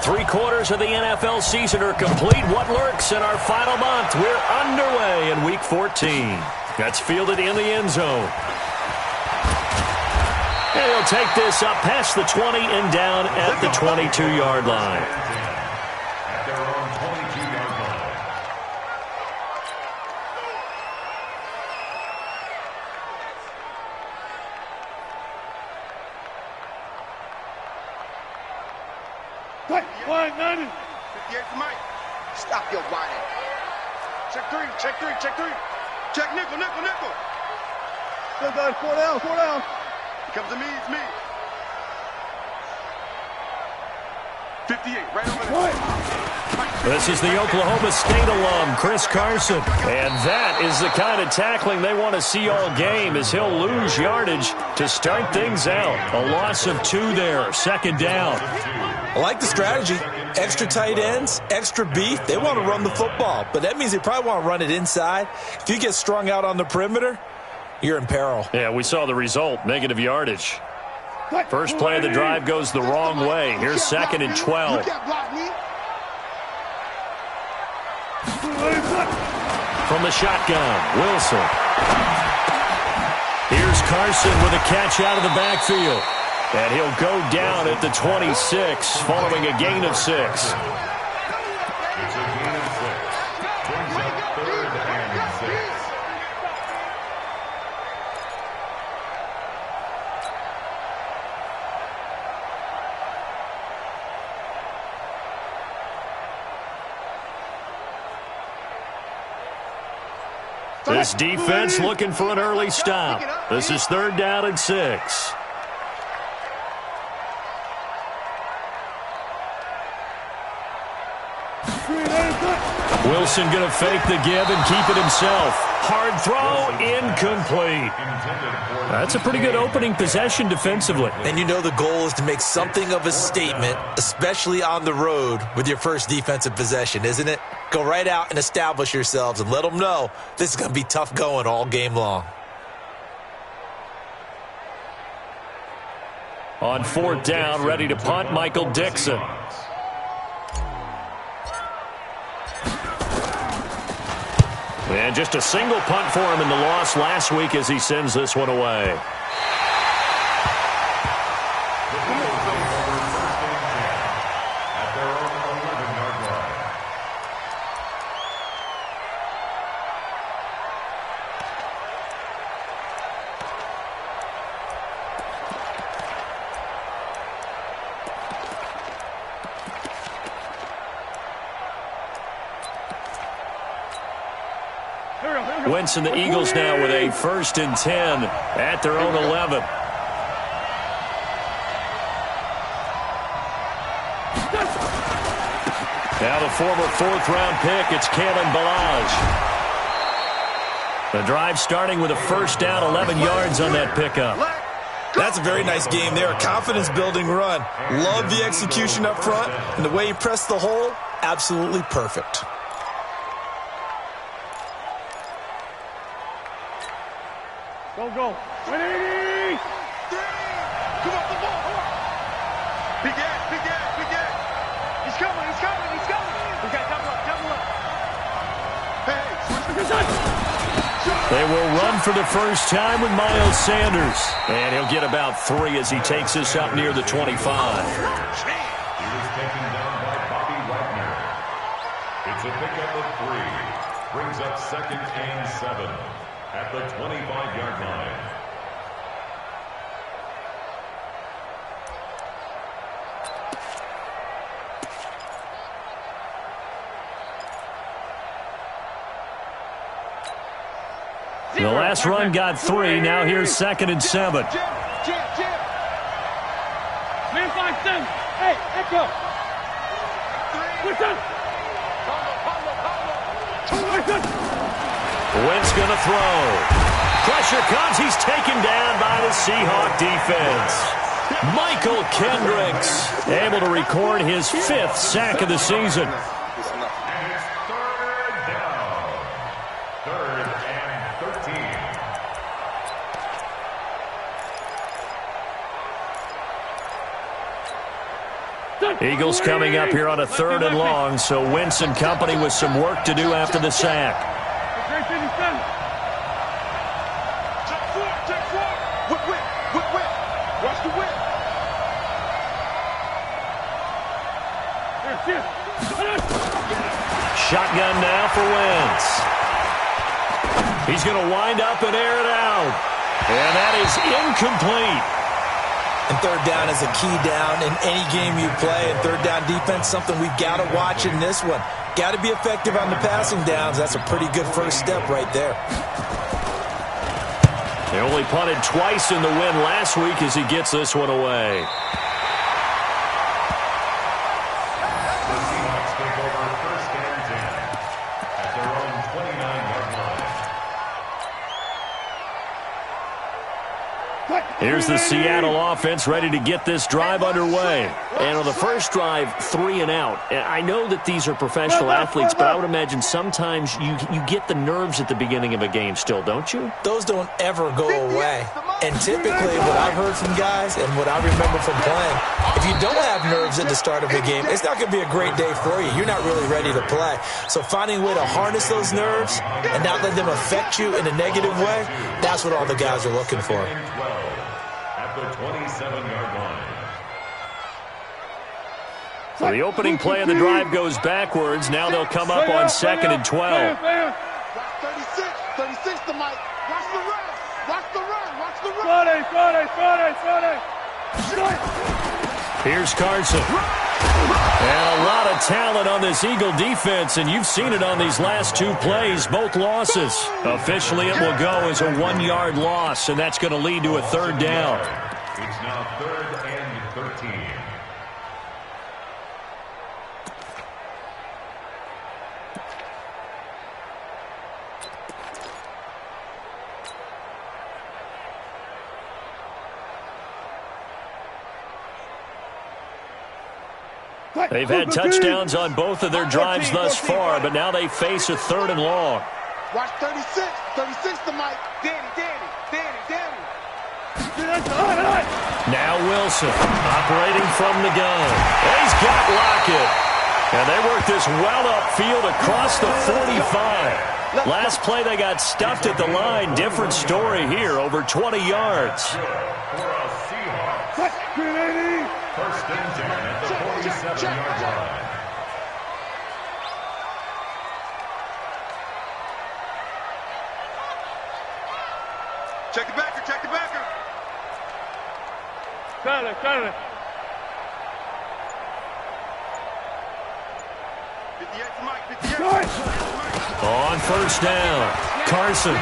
3/4 of the NFL season are complete. What lurks in our final month? We're underway in Week 14. That's fielded in the end zone. And he'll take this up past the 20 and down at the 22-yard line. Stop your whining. Check three. Check nickel. Still going, 4 down. Here comes to me, it's me. 58, right over there. This is the Oklahoma State alum, Chris Carson. And that is the kind of tackling they want to see all game, as he'll lose yardage to start things out. A loss of 2 there, 2nd down. I like the strategy. Extra tight ends, extra beef. They want to run the football, but that means they probably want to run it inside. If you get strung out on the perimeter, you're in peril. Yeah, we saw the result, negative yardage. First play of the drive goes the wrong way. Here's 2nd and 12. From the shotgun, Wilson. Here's Carson with a catch out of the backfield. And he'll go down at the 26 following a gain of 6. It's a gain of 6. Brings up 3rd and 6. This defense looking for an early stop. This is 3rd down and 6. Wilson going to fake the give and keep it himself. Hard throw, incomplete. That's a pretty good opening possession defensively. And you know the goal is to make something of a statement, especially on the road with your first defensive possession, isn't it? Go right out and establish yourselves and let them know this is going to be tough going all game long. On 4th down, ready to punt, Michael Dixon. And just a single punt for him in the loss last week as he sends this one away. Wentz and the Eagles now with a 1st and 10 at their own 11. Now the former 4th-round pick, it's Kalen Ballage. The drive starting with a 1st down, 11 yards on that pickup. That's a very nice game there, a confidence-building run. Love the execution up front, and the way he pressed the hole, absolutely perfect. Go. 180! Come on, the ball. Big gas. He's coming. We got double up. Hey, They will run for the first time with Miles Sanders. And he'll get about 3 as he takes us up near the 25. He was taken down by Bobby Wagner. It's a pickup of 3. Brings up 2nd and 7 at the 25-yard line. The last run got 3. Now here's 2nd and 7. Man, 5-7. Hey, Echo. Listen. Wentz going to throw. Pressure comes. He's taken down by the Seahawk defense. Michael Kendricks able to record his 5th sack of the season. And it's 3rd down. 3rd and 13. Eagles coming up here on a 3rd and long, so Wentz and company with some work to do after the sack. Watch the whip. Shotgun now for Wentz. He's going to wind up and air it out. And that is incomplete. And 3rd down is a key down in any game you play. And 3rd down defense, something we've got to watch in this one. Got to be effective on the passing downs. That's a pretty good first step right there. They only punted twice in the win last week as he gets this one away. The Seahawks take over 1st and 10 at their own 29-yard line. Here's the Seattle offense ready to get this drive underway. And on the first drive, 3 and out. And I know that these are professional athletes, but I would imagine sometimes you get the nerves at the beginning of a game still, don't you? Those don't ever go away. And typically what I've heard from guys and what I remember from playing, if you don't have nerves at the start of a game, it's not going to be a great day for you. You're not really ready to play. So finding a way to harness those nerves and not let them affect you in a negative way, that's what all the guys are looking for. At the 27-yard line. So the opening play of the drive goes backwards. Now they'll come up on 2nd and 12. 36 to Mike. Watch the run. Watch the run. Watch the run. Here's Carson. And a lot of talent on this Eagle defense, and you've seen it on these last 2 plays, both losses. Officially, it will go as a 1-yard loss, and that's going to lead to a 3rd down. It's now 3rd and 13. They've had touchdowns on both of their drives thus far, but now they face a 3rd and long. Watch 36. 36 to Mike. Danny. Now Wilson operating from the gun. He's got Lockett. And they work this well upfield across the 45. Last play they got stuffed at the line. Different story here, over 20 yards. For a Seahawks. 1st and 10 at the 47-yard line. Check the backer. Got it. 58 to Mike. 58. On 1st down, Carson.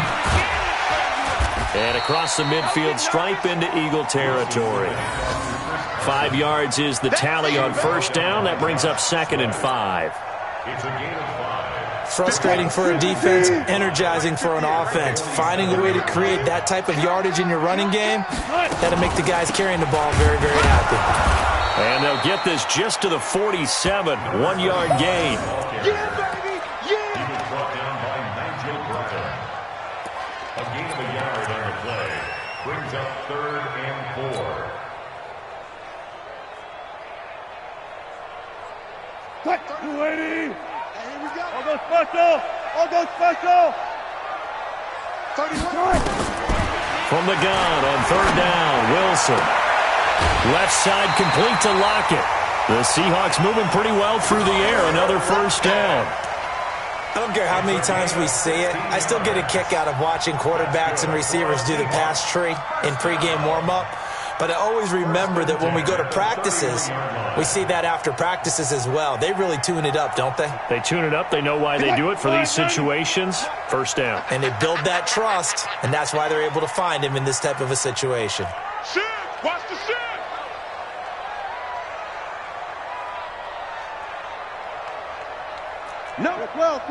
And across the midfield stripe into Eagle territory. 5 yards is the tally on 1st down. That brings up 2nd and 5. It's a gain of 5. Frustrating for a defense, energizing for an offense. Finding a way to create that type of yardage in your running game, that'll make the guys carrying the ball very, very happy. And they'll get this just to the 47, 1-yard gain. Yeah, baby. He was brought down by Nigel Bradley. A gain of a yard on the play. Brings up 3rd and 4. Cut. 280. Here we go. I'll go special. 31. From the gun on 3rd down, Wilson. Left side complete to Lockett. The Seahawks moving pretty well through the air. Another 1st down. I don't care how many times we see it. I still get a kick out of watching quarterbacks and receivers do the pass tree in pregame warm-up. But I always remember that when we go to practices, we see that after practices as well. They really tune it up, don't they? They tune it up. They know why they do it for these situations. 1st down. And they build that trust, and that's why they're able to find him in this type of a situation. Shit. Watch the shit. No. 12.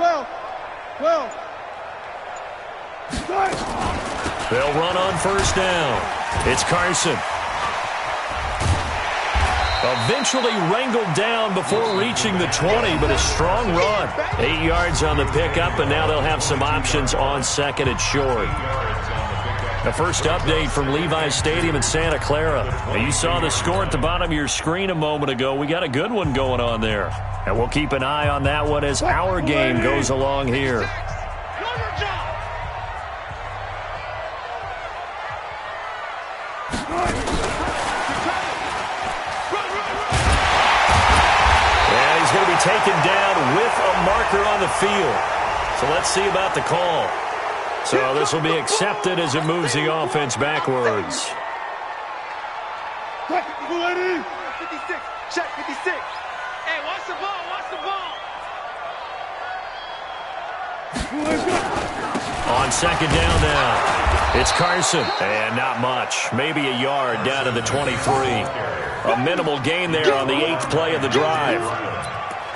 They'll run on 1st down. It's Carson. Eventually wrangled down before reaching the 20, but a strong run. 8 yards on the pickup, and now they'll have some options on 2nd and short. 8 yards on the pickup The first update from Levi's Stadium in Santa Clara. Now, you saw the score at the bottom of your screen a moment ago. We got a good one going on there. And we'll keep an eye on that one as our game goes along here. And he's going to be taken down with a marker on the field. So let's see about the call. So this will be accepted as it moves the offense backwards. 56, check 56. Hey, watch the ball, watch the ball. On second down now, it's Carson. And not much, maybe a yard down to the 23. A minimal gain there on the 8th play of the drive.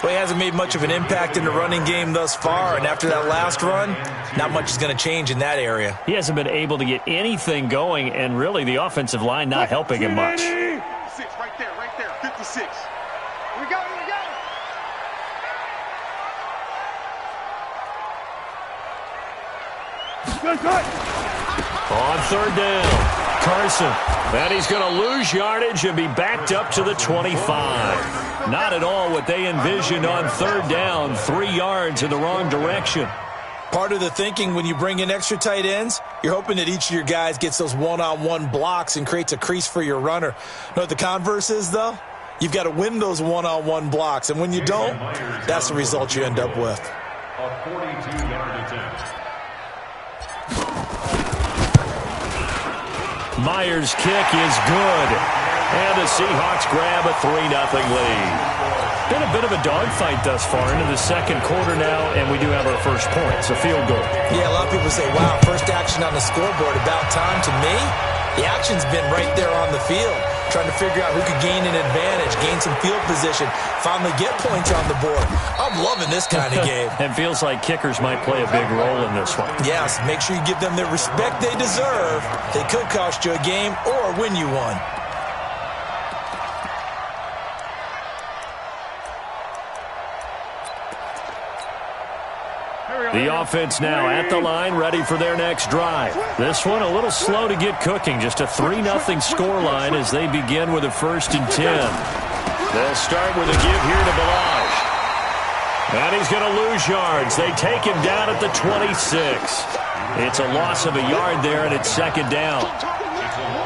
Well, he hasn't made much of an impact in the running game thus far, and after that last run, not much is going to change in that area. He hasn't been able to get anything going, and really the offensive line not helping him much. 56, right there, 56. Here we go, here we go. On third down, Carson. And he's going to lose yardage and be backed up to the 25. Not at all what they envisioned on third down, 3 yards in the wrong direction. Part of the thinking when you bring in extra tight ends, you're hoping that each of your guys gets those one-on-one blocks and creates a crease for your runner. You know what the converse is, though? You've got to win those one-on-one blocks, and when you don't, that's the result you end up with. A 42-yard attempt. Myers' kick is good. And the Seahawks grab a 3-0 lead. Been a bit of a dogfight thus far into the second quarter now, and we do have our first points, a field goal. Yeah, a lot of people say, wow, first action on the scoreboard, about time. To me, the action's been right there on the field, trying to figure out who could gain an advantage, gain some field position, finally get points on the board. I'm loving this kind of game. It feels like kickers might play a big role in this one. Yes, make sure you give them the respect they deserve. They could cost you a game or win you one. The offense now at the line, ready for their next drive. This one a little slow to get cooking. Just a 3-0 scoreline as they begin with a 1st and 10. They'll start with a give here to Balaj. And he's going to lose yards. They take him down at the 26. It's a loss of a yard there, and it's second down.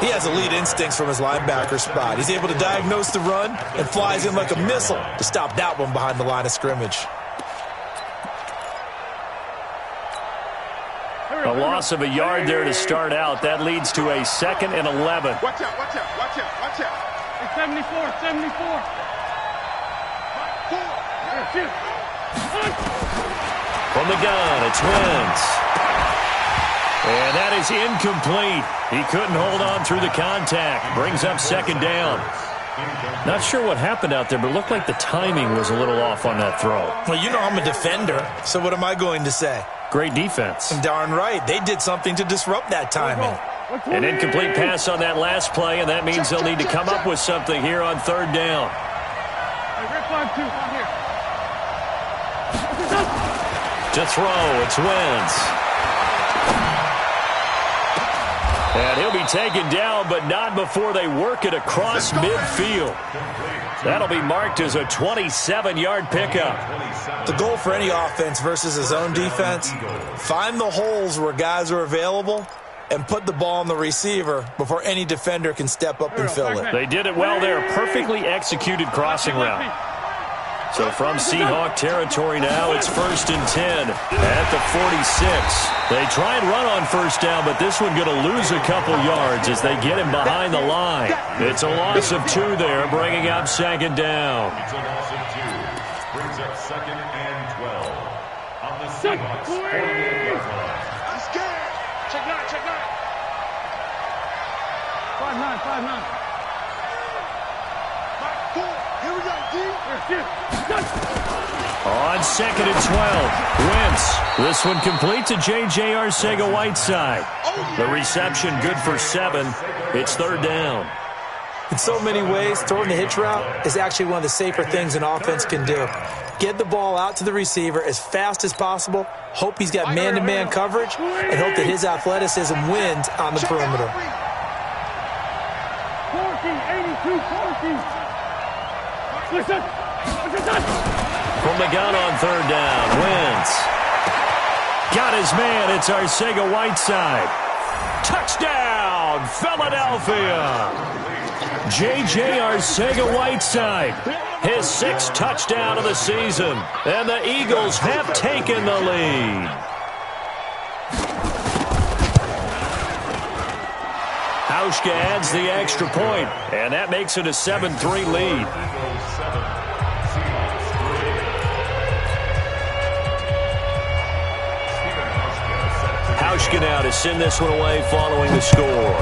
He has elite instincts from his linebacker spot. He's able to diagnose the run and flies in like a missile to stop that one behind the line of scrimmage. A loss of a yard there to start out. That leads to a 2nd and 11. Watch out, watch out, watch out, watch out. It's 74, 74. From the gun, it's Wentz. And that is incomplete. He couldn't hold on through the contact. Brings up second down. Not sure what happened out there, but it looked like the timing was a little off on that throw. Well, you know I'm a defender, so what am I going to say? Great defense. And darn right, they did something to disrupt that timing. An incomplete pass on that last play, and that means they'll need to come up with something here on third down. To throw, it's Wentz. And he'll be taken down, but not before they work it across midfield. That'll be marked as a 27-yard pickup. The goal for any offense versus his own defense, find the holes where guys are available and put the ball on the receiver before any defender can step up and fill it. They did it well there. Perfectly executed crossing route. So from Seahawk territory now, it's 1st and 10 at the 46. They try and run on first down, but this one going to lose a couple yards as they get him behind the line. It's a loss of 2 there, bringing up second down. It's a loss of 2. Brings up 2nd and 12 on the Seahawks 48-yard line. He's scared. Check 9, check 9. 5-9, 5-9. 4. Here we go, D. On 2nd and 12, Wentz. This one complete to J.J. Arcega-Whiteside. The reception good for 7. It's third down. In so many ways, throwing the hitch route is actually one of the safer things an offense can do. Get the ball out to the receiver as fast as possible, hope he's got man-to-man coverage, and hope that his athleticism wins on the perimeter. 82-40. From the gun on third down, Wentz. Got his man, it's Arcega-Whiteside. Touchdown, Philadelphia! J.J. Arcega-Whiteside, his 6th touchdown of the season, and the Eagles have taken the lead. Hauschka adds the extra point, and that makes it a 7-3 lead. Hauschka now to send this one away following the score.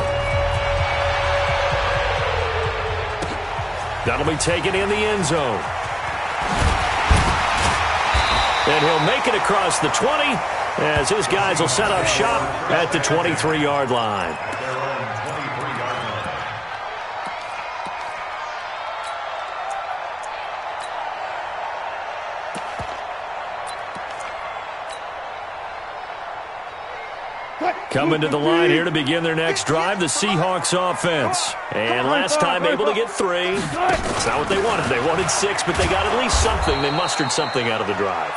That'll be taken in the end zone. And he'll make it across the 20 as his guys will set up shop at the 23-yard line. Coming to the line here to begin their next drive, the Seahawks offense. And last time able to get 3. It's not what they wanted. They wanted 6, but they got at least something. They mustered something out of the drive.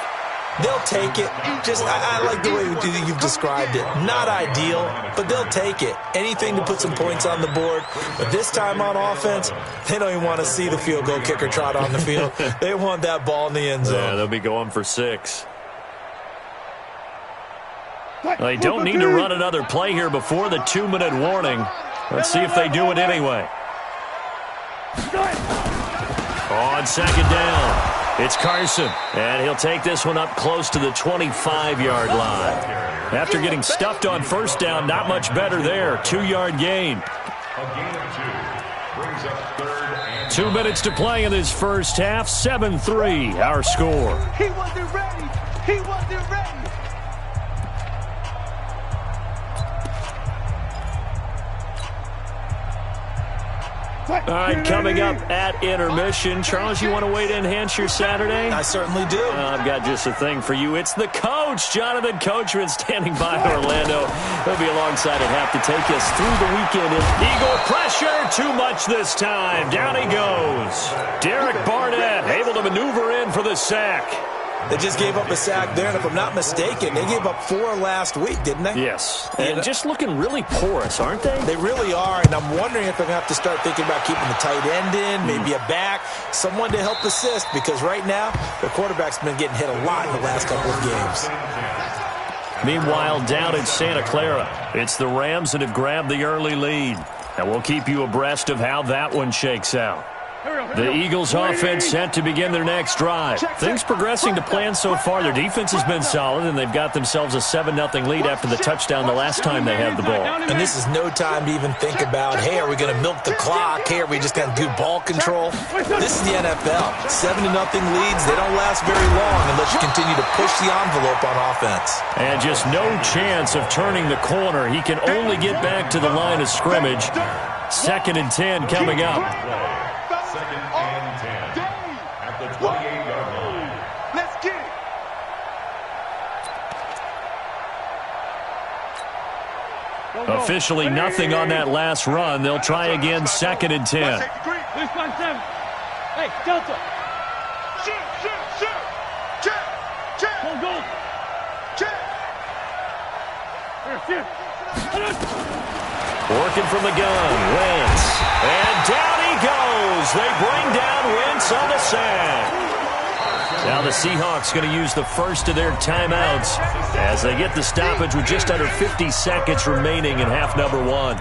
They'll take it. I like the way you've described it. Not ideal, but they'll take it. Anything to put some points on the board. But this time on offense, they don't even want to see the field goal kicker trot on the field. They want that ball in the end zone. Yeah, they'll be going for 6. They don't need to run another play here before the 2-minute warning. Let's see if they do it anyway. On second down, it's Carson, and he'll take this one up close to the 25-yard line. After getting stuffed on first down, not much better there. 2-yard gain. A gain of 2 brings up 3rd and 2 minutes to play in this first half. 7-3, our score. He wasn't ready. He wasn't ready. All right, coming up at intermission. Charles, you want to wait to enhance your Saturday? I certainly do. I've got just a thing for you. It's the coach, Jonathan Coachman, standing by Orlando. He'll be alongside at half to take us through the weekend. Eagle pressure, too much this time. Down he goes. Derek Barnett able to maneuver in for the sack. They just gave up a sack there, and if I'm not mistaken, they gave up 4 last week, didn't they? Yes, and just looking really porous, aren't they? They really are, and I'm wondering if they're going to have to start thinking about keeping the tight end in, maybe a back, someone to help assist, because right now, the quarterback's been getting hit a lot in the last couple of games. Meanwhile, down in Santa Clara, it's the Rams that have grabbed the early lead, and we'll keep you abreast of how that one shakes out. The Eagles offense set to begin their next drive. Things progressing to plan so far. Their defense has been solid, and they've got themselves a 7-0 lead after the touchdown the last time they had the ball. And this is no time to even think about, hey, are we going to milk the clock? Hey, are we just going to do ball control? This is the NFL. 7-0 leads, they don't last very long unless you continue to push the envelope on offense. And just no chance of turning the corner. He can only get back to the line of scrimmage. 2nd and 10 coming up. 2nd and 10 at the 28-yard line. Let's get it. Officially nothing on that last run. They'll try again 2nd and 10. This 5-7. Hey, Delta. Shoot. Check. Hold goal. Check. Here, shoot. Working from the gun, Wentz. And down he goes. They bring down Wentz on the sack. Now the Seahawks going to use the first of their timeouts as they get the stoppage with just under 50 seconds remaining in half number 1.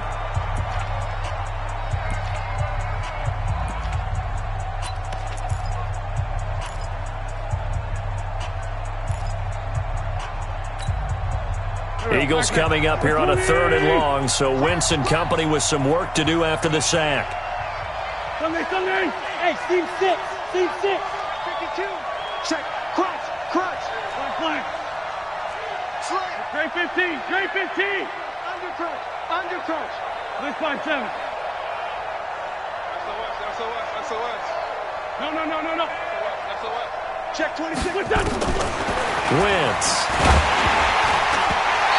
Eagles coming up here on a 3rd and long, so Wentz and company with some work to do after the sack. Sunday. Hey, Steve 6. 52. Check. Crunch. Flag. Slant. Great 15. Under crunch. This 5-7. No. Check 26. What's that? Wentz.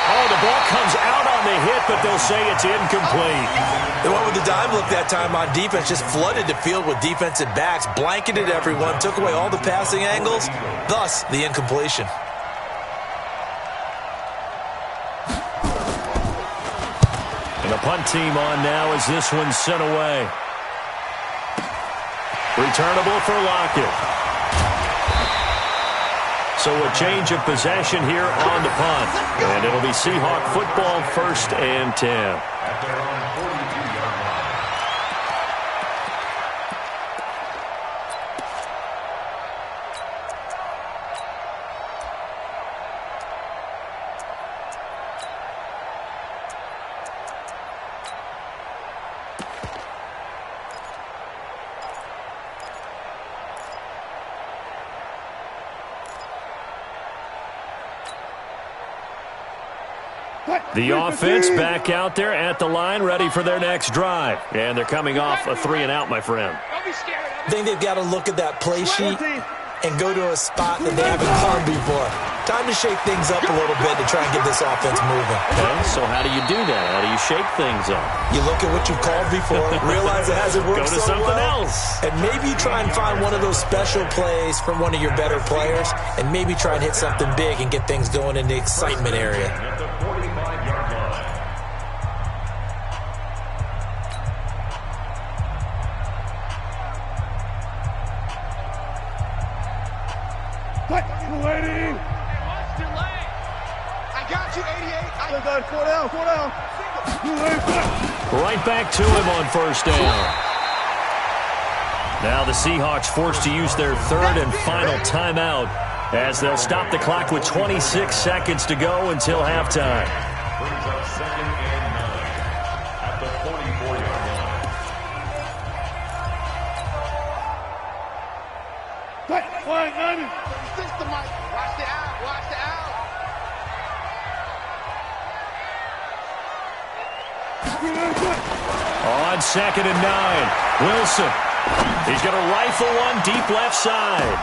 Oh, the ball comes out on the hit, but they'll say it's incomplete. They went with the dime look that time on defense, just flooded the field with defensive backs, blanketed everyone, took away all the passing angles, thus the incompletion. And the punt team on now as this one's sent away. Returnable for Lockett. So a change of possession here on the punt. And it'll be Seahawk football, 1st and 10. At their own 42-yard line. The offense back out there at the line, ready for their next drive. And they're coming off a 3-and-out, my friend. Don't be scared. I think they've got to look at that play sheet and go to a spot that they haven't gone before. Time to shake things up a little bit to try and get this offense moving. Okay, so how do you do that? How do you shake things up? You look at what you called before, realize it hasn't worked Go to so something well, else. and maybe you try and find one of those special plays from one of your better players, and maybe try and hit something big and get things going in the excitement area. At the 45-yard line. Waiting. What's delay? I got you, 88. Four down. Right back to him on 1st down. Now the Seahawks forced to use their 3rd and final timeout as they'll stop the clock with 26 seconds to go until halftime. Brings up 2nd and 9 at the 44-yard line. Quiet, 90. System, Mike. Watch the out. On 2nd and 9, Wilson. He's going to rifle one deep left side.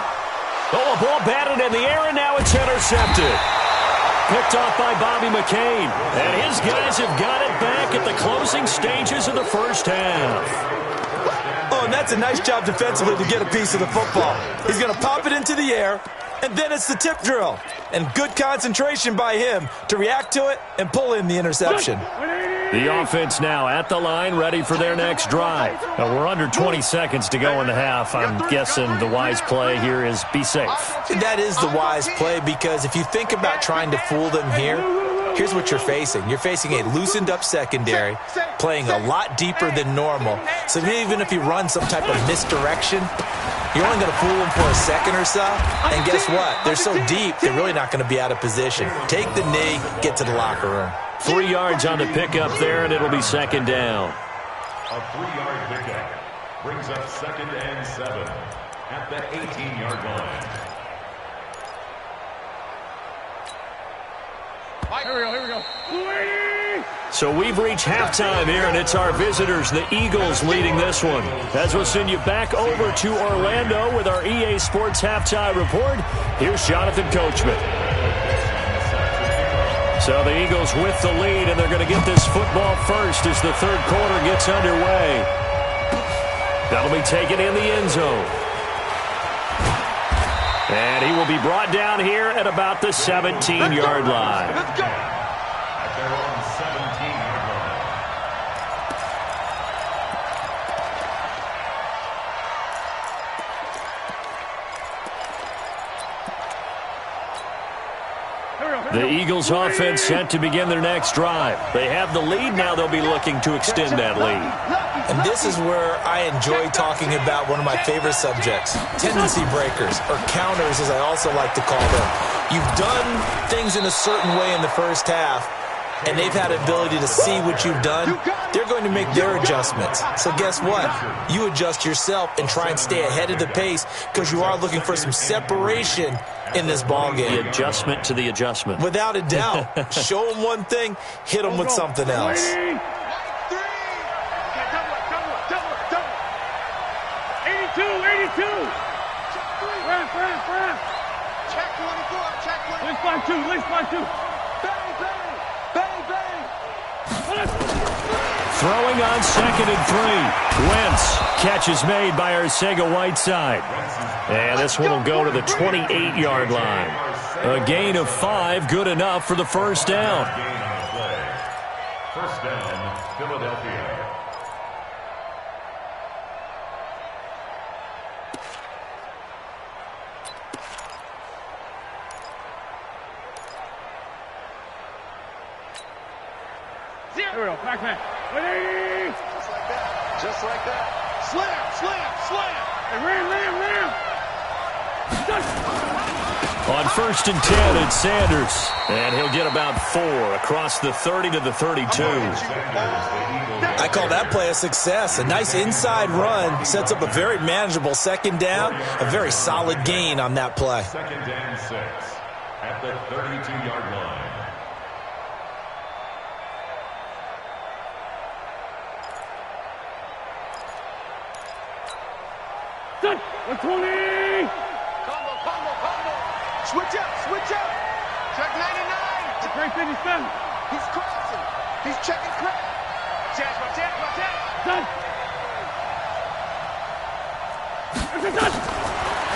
Oh, a ball batted in the air, and now it's intercepted. Picked off by Bobby McCain. And his guys have got it back at the closing stages of the 1st half. Oh, and that's a nice job defensively to get a piece of the football. He's going to pop it into the air, and then it's the tip drill. And good concentration by him to react to it and pull in the interception. The offense now at the line, ready for their next drive. Now, we're under 20 seconds to go in the half. I'm guessing the wise play here is be safe. That is the wise play, because if you think about trying to fool them here, here's what you're facing. You're facing a loosened-up secondary, playing a lot deeper than normal. So even if you run some type of misdirection, you're only going to fool them for a second or so. And guess what? They're so deep, they're really not going to be out of position. Take the knee, get to the locker room. 3 yards on the pickup there, and it'll be 2nd down. A 3-yard pickup brings up 2nd and 7 at the 18-yard line. Here we go. So we've reached halftime here, and it's our visitors, the Eagles, leading this one. As we'll send you back over to Orlando with our EA Sports Halftime Report, here's Jonathan Coachman. So the Eagles with the lead, and they're going to get this football first as the 3rd quarter gets underway. That'll be taken in the end zone. And he will be brought down here at about the 17-yard line. Let's go. At their own 17-yard line. The Eagles offense set to begin their next drive. They have the lead. Now they'll be looking to extend that lead. And this is where I enjoy talking about one of my favorite subjects, tendency breakers, or counters as I also like to call them. You've done things in a certain way in the first half, and they've had the ability to see what you've done. They're going to make their adjustments. So guess what? You adjust yourself and try and stay ahead of the pace, because you are looking for some separation in this ballgame. The adjustment to the adjustment. Without a doubt. Show them one thing, hit them with something else. 82. 82. Wrap. Check 24, check 24. List by two. Bang, bang, bang, bang. Throwing on 2nd and 3. Wentz. Catch is made by Arcega-Whiteside. And this one will go to the 28-yard line. A gain of 5, good enough for the first down. First down, Philadelphia. Here we go. Back. Ready? Just like that. Slam. Hey, ram. On 1st and 10, it's Sanders. And he'll get about 4 across the 30 to the 32. I call that play a success. A nice inside run sets up a very manageable second down. A very solid gain on that play. Second and 6 at the 32-yard line. Done. 120. Combo. Switch up. Check 99. Great 57. He's crossing. He's checking crack. Chance. Done.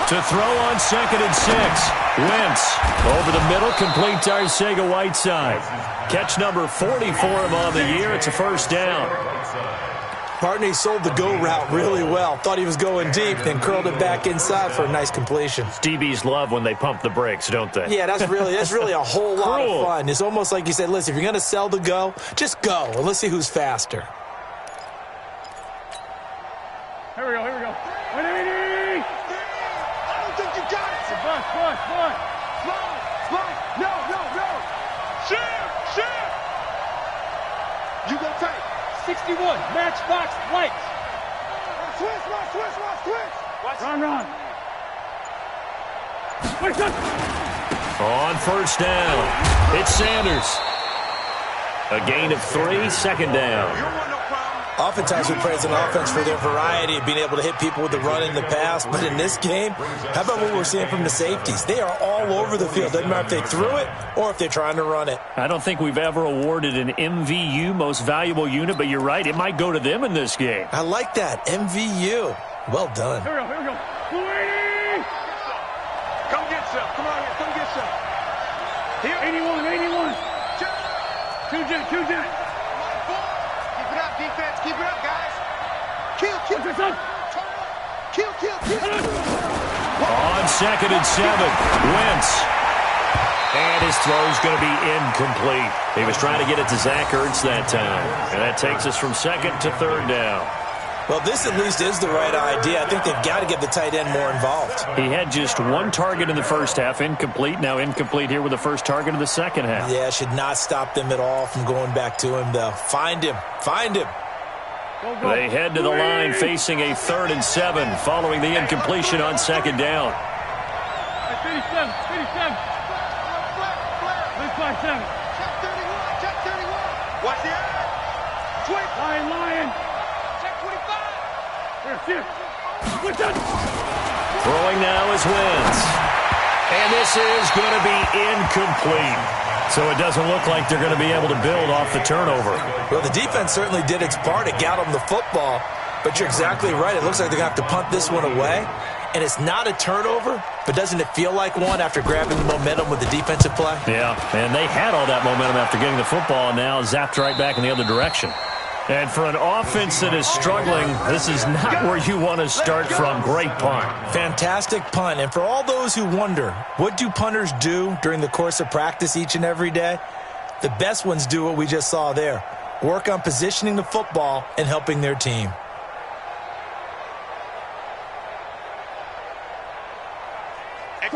To throw on 2nd and 6. Wentz over the middle, complete to Arcega-Whiteside. Catch number 40 for him on the year. It's a first down. Partney sold the go route really well. Thought he was going deep, then curled it back inside for a nice completion. DBs love when they pump the brakes, don't they? Yeah, that's really a whole lot Cool. of fun. It's almost like you said, listen, if you're going to sell the go, just go, and let's see who's faster. Here we go. 180. I don't think you got it. Bus. Slide. No. Shift. You go tight. 61. Matchbox lights. Switch. Run. Wait, done. On first down, it's Sanders. A gain of 3, second down. You don't want no problem. Oftentimes we praise an offense for their variety of being able to hit people with the run in the pass, but in this game, how about what we're seeing from the safeties? They are all over the field. Doesn't matter if they threw it or if they're trying to run it. I don't think we've ever awarded an MVU, most valuable unit, but you're right, it might go to them in this game. I like that. MVU. Well done. Here we go. 280. Come get some. Come on here. Come get some. Here. 81. Two jet. Keep it up, defense. Keep it up, guys. Kill. On 2nd and 7, Wentz. And his throw's going to be incomplete. He was trying to get it to Zach Ertz that time. And that takes us from 2nd to 3rd down. Well, this at least is the right idea. I think they've got to get the tight end more involved. He had just 1 target in the first half, incomplete. Now incomplete here with the first target of the second half. Yeah, should not stop them at all from going back to him, though. Find him. Go. They head to the line facing a 3rd and 7 following the incompletion on second down. 57. List by 7. Check 31. Watch the eye. Switch. Lion. Check 25. Here, see it. Switch it. Throwing now is Wentz. And this is going to be incomplete. So it doesn't look like they're going to be able to build off the turnover. Well, the defense certainly did its part. It got them the football. But you're exactly right. It looks like they're going to have to punt this one away. And it's not a turnover, but doesn't it feel like one after grabbing the momentum with the defensive play? Yeah, and they had all that momentum after getting the football and now zapped right back in the other direction. And for an offense that is struggling, this is not where you want to start from. Great punt. Fantastic punt. And for all those who wonder, what do punters do during the course of practice each and every day? The best ones do what we just saw there. Work on positioning the football and helping their team.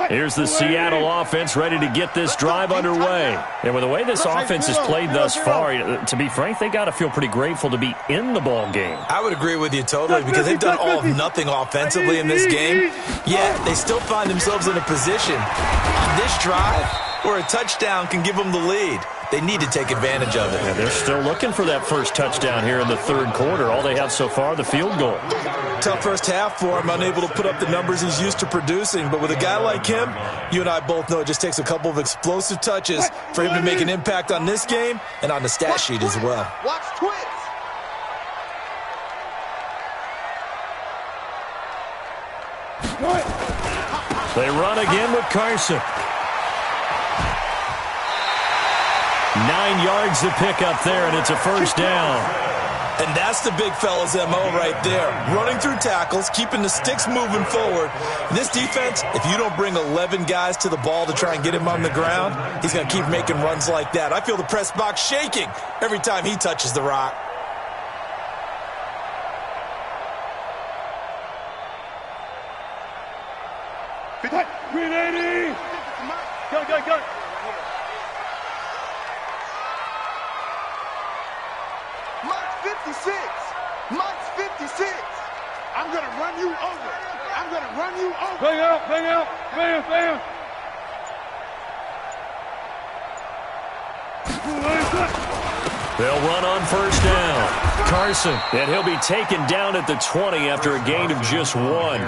Here's the Seattle offense ready to get this drive underway. And with the way this offense has played thus far, to be frank, they got to feel pretty grateful to be in the ball game. I would agree with you totally because they've done all of nothing offensively in this game, yet they still find themselves in a position on this drive where a touchdown can give them the lead. They need to take advantage of it. And they're still looking for that first touchdown here in the third quarter. All they have so far, the field goal. Tough first half for him, unable to put up the numbers he's used to producing. But with a guy like him, you and I both know it just takes a couple of explosive touches for him to make an impact on this game and on the stat sheet as well. Watch twins. They run again with Carson. 9 yards to pick up there, and it's a first down. And that's the big fella's MO right there. Running through tackles, keeping the sticks moving forward. And this defense, if you don't bring 11 guys to the ball to try and get him on the ground, he's going to keep making runs like that. I feel the press box shaking every time he touches the rock. Green 80! Go, go, go! Mike's 56. Mike's 56. I'm going to run you over. I'm going to run you over. Bang out, bang out, bam, bam! They'll run on first down. Carson, and he'll be taken down at the 20 after a gain of just 1.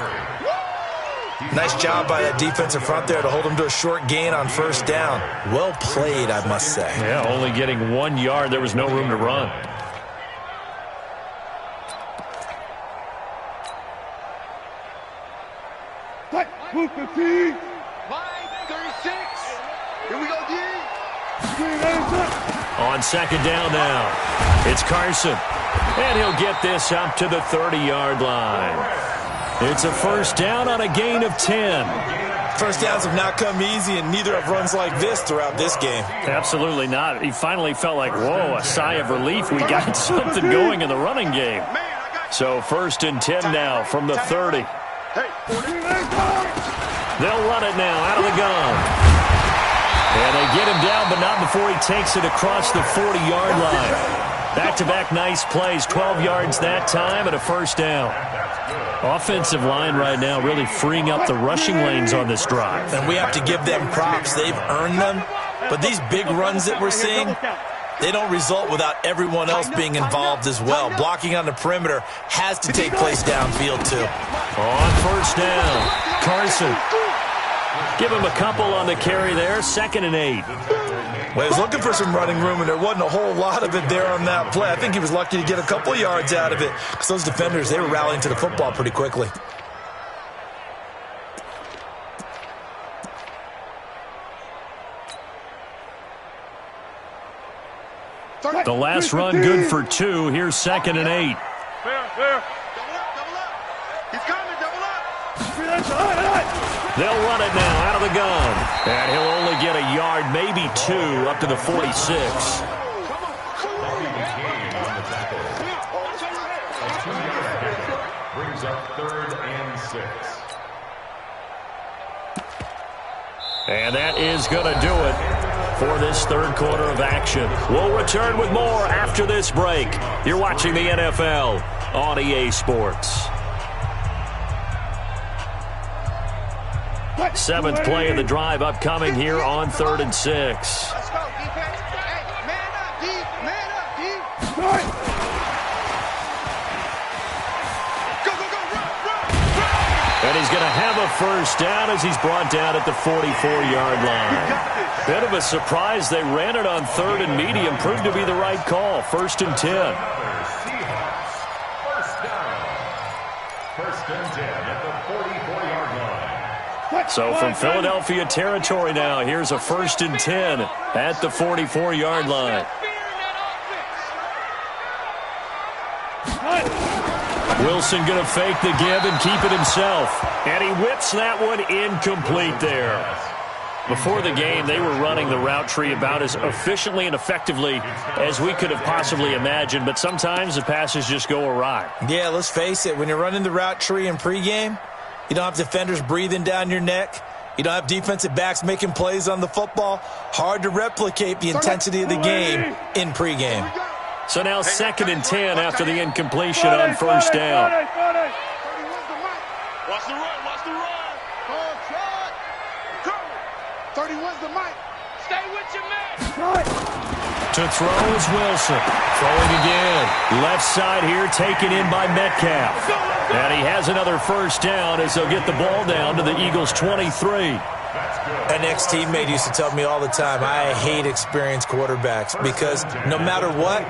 Nice job by that defensive front there to hold him to a short gain on first down. Well played, I must say. Yeah, only getting 1 yard. There was no room to run. Move 15! Line 36. Here we go, D. On second down now, it's Carson. And he'll get this up to the 30-yard line. It's a first down on a gain of 10. First downs have not come easy, and neither have runs like this throughout this game. Absolutely not. He finally felt like, whoa, a sigh of relief. We got something going in the running game. So first and 10 now from the 30. They'll run it now out of the gun. And they get him down, but not before he takes it across the 40-yard line. Back-to-back nice plays, 12 yards that time and a first down. Offensive line right now really freeing up the rushing lanes on this drive. And we have to give them props. They've earned them. But these big runs that we're seeing, they don't result without everyone else being involved as well. Blocking on the perimeter has to take place downfield too. On first down, Carson. Give him a couple on the carry there, 2nd and 8. Well, he was looking for some running room, and there wasn't a whole lot of it there on that play. I think he was lucky to get a couple yards out of it because those defenders, they were rallying to the football pretty quickly. The last run good for 2. Here's 2nd and 8. Fair, fair. Double up, double up. He's coming, double up. They'll run it now out of the gun. And he'll only get a yard, maybe 2, up to the 46. Brings up 3rd and 6. And that is going to do it for this third quarter of action. We'll return with more after this break. You're watching the NFL on EA Sports. 7th play of the drive upcoming here on 3rd and 6. Let's go, defense. Hey, man up, D. Man up, D. Go, go, go, run, run, run. And he's going to have a first down as he's brought down at the 44-yard line. Bit of a surprise. They ran it on 3rd and medium. Proved to be the right call. 1st and 10. First down. 1st and 10 at the 44-yard line. So from Philadelphia territory now, here's a 1st and 10 at the 44-yard line. Wilson going to fake the give and keep it himself. And he whips that one incomplete there. Before the game, they were running the route tree about as efficiently and effectively as we could have possibly imagined, but sometimes the passes just go awry. Yeah, let's face it. When you're running the route tree in pregame, you don't have defenders breathing down your neck. You don't have defensive backs making plays on the football. Hard to replicate the intensity of the game in pregame. So now 2nd and 10 after the incompletion on first down. Watch the run, watch the run. Call shot. Cover. 31's the mic. Stay with your man. To throw is Wilson. Throwing again. Left side here taken in by Metcalf. And he has another first down as they'll get the ball down to the Eagles' 23. An ex-teammate used to tell me all the time, I hate experienced quarterbacks because no matter what,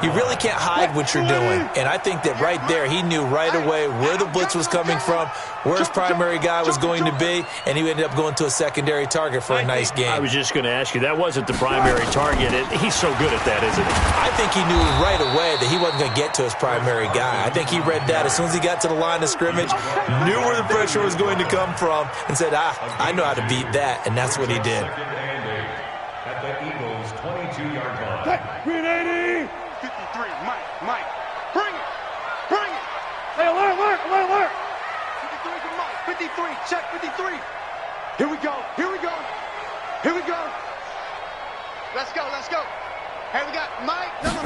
you really can't hide what you're doing. And I think that right there, he knew right away where the blitz was coming from, where his primary guy was going to be, and he ended up going to a secondary target for a nice game. I was just going to ask you, that wasn't the primary target. He's so good at that, isn't he? I think he knew right away that he wasn't going to get to his primary guy. I think he read that as soon as he got to the line of scrimmage, knew where the pressure was going to come from, and said, I know how to beat that, and that's what he did. At the Eagles' 22-yard line. Green 80. 53, Mike. Bring it. Hey, alert. 53 to Mike. 53, check 53. Here we go. Let's go. Hey, we got Mike. Number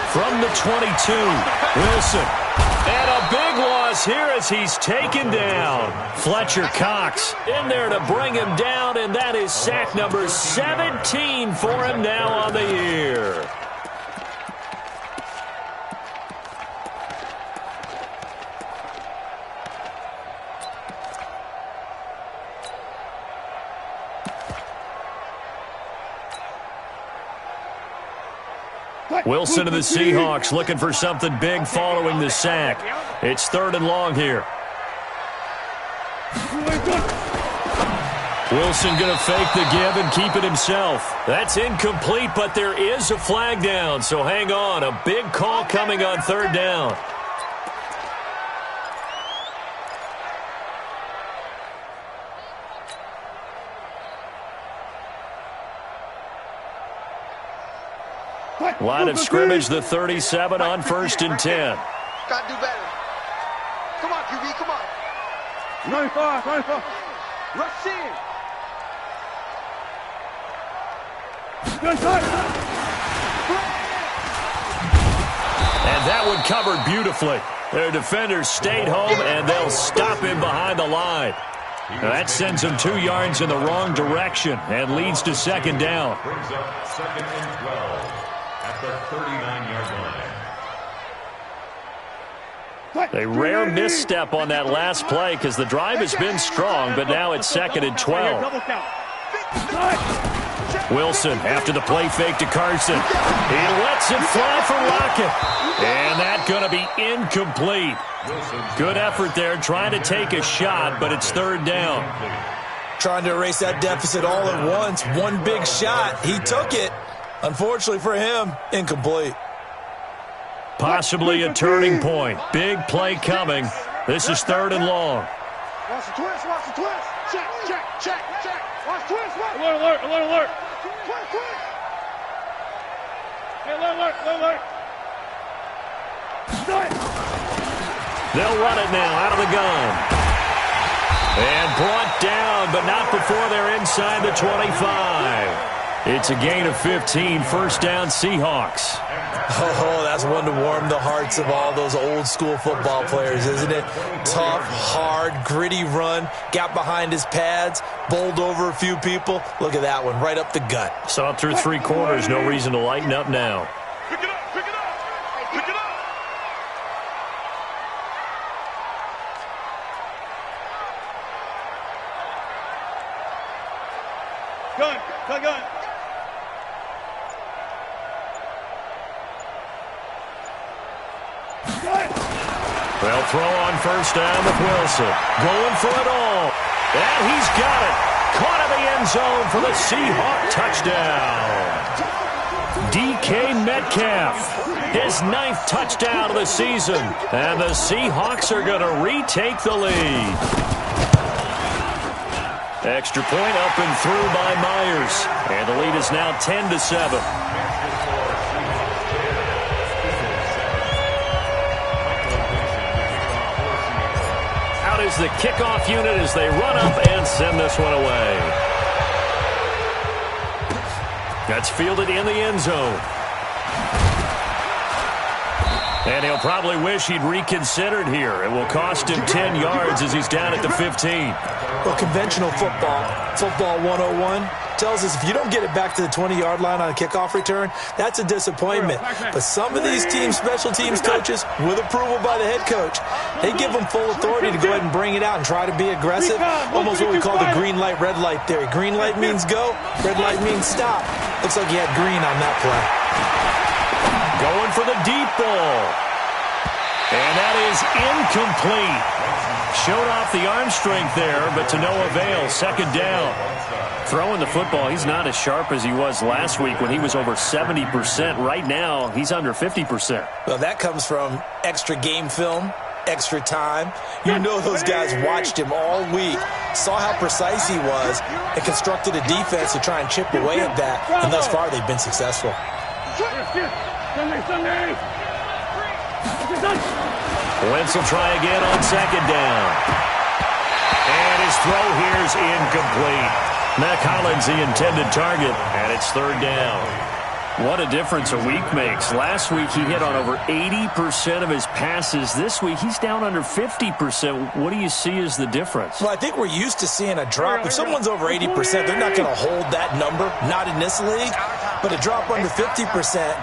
From the 22, Wilson. And a big loss here as he's taken down. Fletcher Cox in there to bring him down, and that is sack number 17 for him now on the year. Wilson of the Seahawks looking for something big following the sack. It's 3rd and long here. Wilson going to fake the give and keep it himself. That's incomplete, but there is a flag down, so hang on. A big call coming on 3rd down. Line of scrimmage, the 37 on 1st and 10. Gotta do better. Come on, QB, come on. 95. Rush in. And that one covered beautifully. Their defenders stayed home, and they'll stop him behind the line. Now that sends him 2 yards in the wrong direction and leads to 2nd down. Brings up 2nd and 12 at the 39-yard line. A rare misstep on that last play because the drive has been strong, but now it's 2nd and 12. Double count. Wilson after the play fake to Carson. He lets it fly for Lockett. And that's going to be incomplete. Good effort there trying to take a shot, but it's 3rd down. Trying to erase that deficit all at once. One big shot. He took it. Unfortunately for him, incomplete. Possibly a turning point. Big play coming. This is 3rd and long. Watch the twist. Check. Watch twist. Alert. Twist. Hey, alert. They'll run it now out of the gun. And brought down, but not before they're inside the 25. It's a gain of 15, 1st down Seahawks. Oh, that's one to warm the hearts of all those old school football players, isn't it? Tough, hard, gritty run. Got behind his pads, bowled over a few people. Look at that one, right up the gut. Saw it through 3 quarters. No reason to lighten up now. Pick it up. Gun. They'll throw on 1st down with Wilson. Going for it all. And he's got it. Caught in the end zone for the Seahawk touchdown. DK Metcalf. His 9th touchdown of the season. And the Seahawks are going to retake the lead. Extra point up and through by Myers. And the lead is now 10-7. Out is the kickoff unit as they run up and send this one away. That's fielded in the end zone. And he'll probably wish he'd reconsidered here. It will cost him 10 yards as he's down at the 15. Well, conventional football 101, tells us if you don't get it back to the 20-yard line on a kickoff return, that's a disappointment. But some of these teams, special teams coaches, with approval by the head coach, they give them full authority to go ahead and bring it out and try to be aggressive. Almost what we call the green light, red light theory. Green light means go, red light means stop. Looks like he had green on that play. Going for the deep ball. And that is incomplete. Showed off the arm strength there, but to no avail. Second down. Throwing the football, he's not as sharp as he was last week when he was over 70%. Right now, he's under 50%. Well, that comes from extra game film, extra time. You know those guys watched him all week, saw how precise he was, and constructed a defense to try and chip away at that. And thus far, they've been successful. Wentz will try again on second down. And his throw here is incomplete. Mac Hollins the intended target, and it's third down. What a difference a week makes. Last week he hit on over 80% of his passes. This week he's down under 50%. What do you see as the difference? Well, I think we're used to seeing a drop. If someone's over 80%, they're not going to hold that number, not in this league. But a drop under 50%,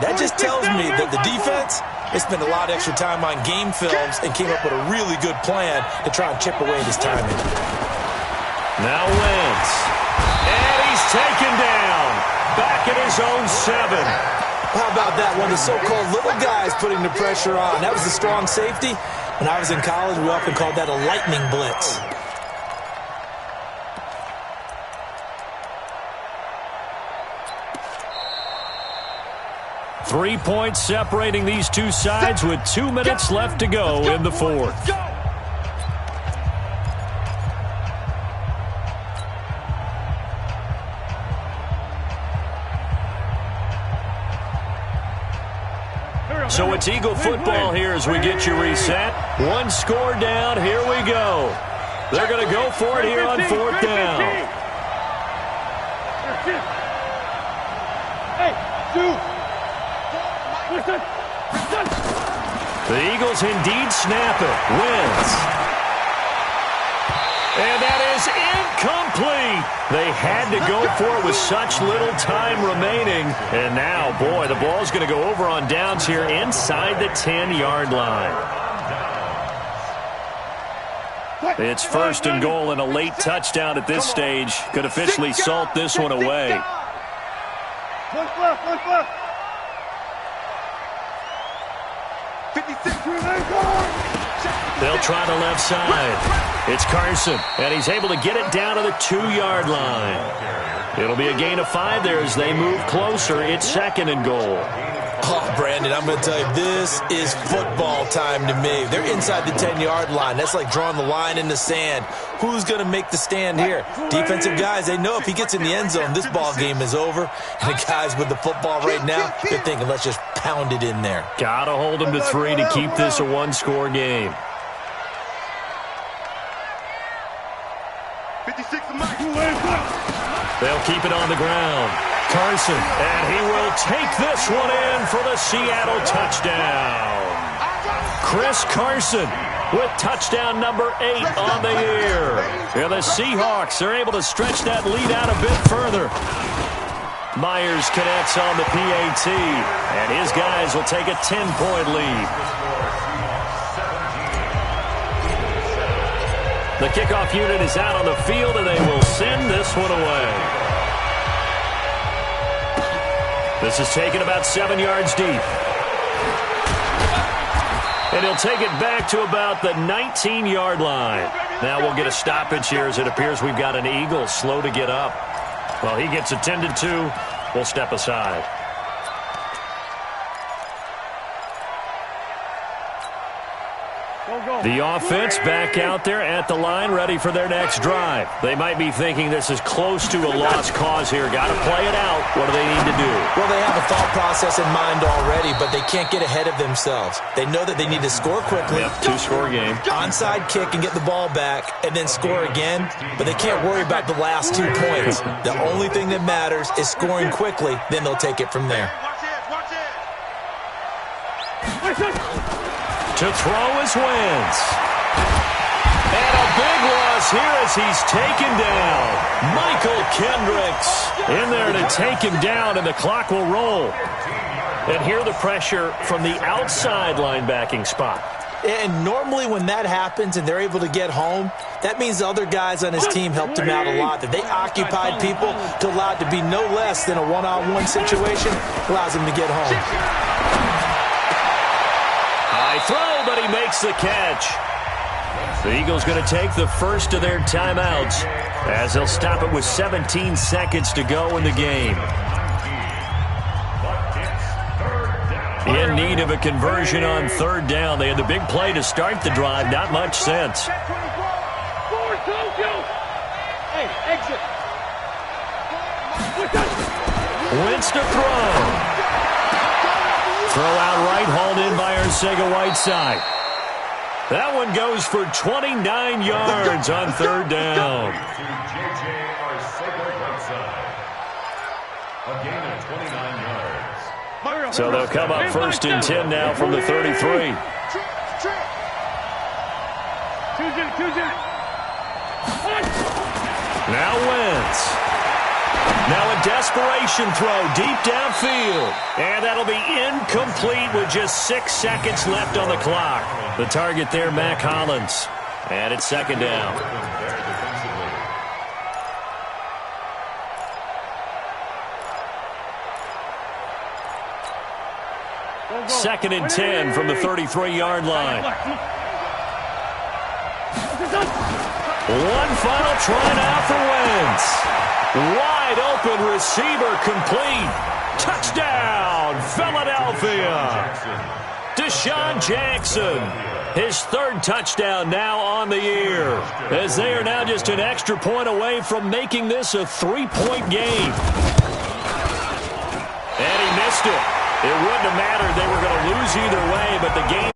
that just tells me that the defense, they spent a lot of extra time on game films and came up with a really good plan to try and chip away at his timing. Now Wentz. And he's taken down. Back at his own 7. How about that? One of the so-called little guys putting the pressure on. That was a strong safety. When I was in college, we often called that a lightning blitz. Three points separating these two sides with 2 minutes left to go in the fourth. So it's Eagle football here as we get you reset. One score down. Here we go. They're going to go for it here on fourth down. The Eagles indeed snap it. Wins. And that is incomplete. They had to go for it with such little time remaining. And now, boy, the ball's going to go over on downs here inside the 10-yard line. It's first and goal and a late touchdown at this stage. Could officially salt this one away. They'll try the left side. It's Carson, and he's able to get it down to the 2-yard line. It'll be a gain of 5 there as they move closer. It's second and goal. Oh, Brandon, I'm going to tell you, this is football time to me. They're inside the 10-yard line. That's like drawing the line in the sand. Who's going to make the stand here? Defensive guys, they know if he gets in the end zone, this ball game is over. And the guys with the football right now, they're thinking, let's just pound it in there. Got to hold them to 3 to keep this a one-score game. 56 They'll keep it on the ground. Carson, and he will take this one in for the Seattle touchdown. Chris Carson with touchdown number 8 on the year. And the Seahawks are able to stretch that lead out a bit further. Myers connects on the PAT, and his guys will take a 10-point lead. The kickoff unit is out on the field, and they will send this one away. This is taken about 7 yards deep. And he'll take it back to about the 19-yard line. Now we'll get a stoppage here as it appears we've got an Eagle slow to get up. Well, he gets attended to. We'll step aside. The offense back out there at the line, ready for their next drive. They might be thinking this is close to a lost cause here. Got to play it out. What do they need to do? Well, they have a thought process in mind already, but they can't get ahead of themselves. They know that they need to score quickly. Yep, 2-score game. Onside kick and get the ball back, and then score again. But they can't worry about the last 2 points. The only thing that matters is scoring quickly. Then they'll take it from there. Watch it. To throw is Wentz. And a big loss here as he's taken down. Michael Kendricks in there to take him down, and the clock will roll. And here the pressure from the outside linebacking spot. And normally when that happens and they're able to get home, that means the other guys on his team helped him out a lot. That they occupied people to allow it to be no less than a one-on-one situation allows him to get home. High throw, but he makes the catch. The Eagles going to take the first of their timeouts as they'll stop it with 17 seconds to go in the game. In need of a conversion on third down. They had the big play to start the drive. Not much sense. Wentz to throw. Throw out right, hauled in by Arcega-Whiteside. That one goes for 29 yards on third down. A gain of 29 yards. So they'll come up first and 10 now from the 33. Now Wentz. Now a desperation throw deep downfield. And that'll be incomplete with just 6 seconds left on the clock. The target there, Mac Hollins. And it's second down. Second and 10 from the 33-yard line. One final try now for Wentz. Wide open receiver complete. Touchdown, Philadelphia. Deshaun Jackson, his third touchdown now on the year, as they are now just an extra point away from making this a 3-point game. And he missed it. It wouldn't have mattered. They were going to lose either way, but the game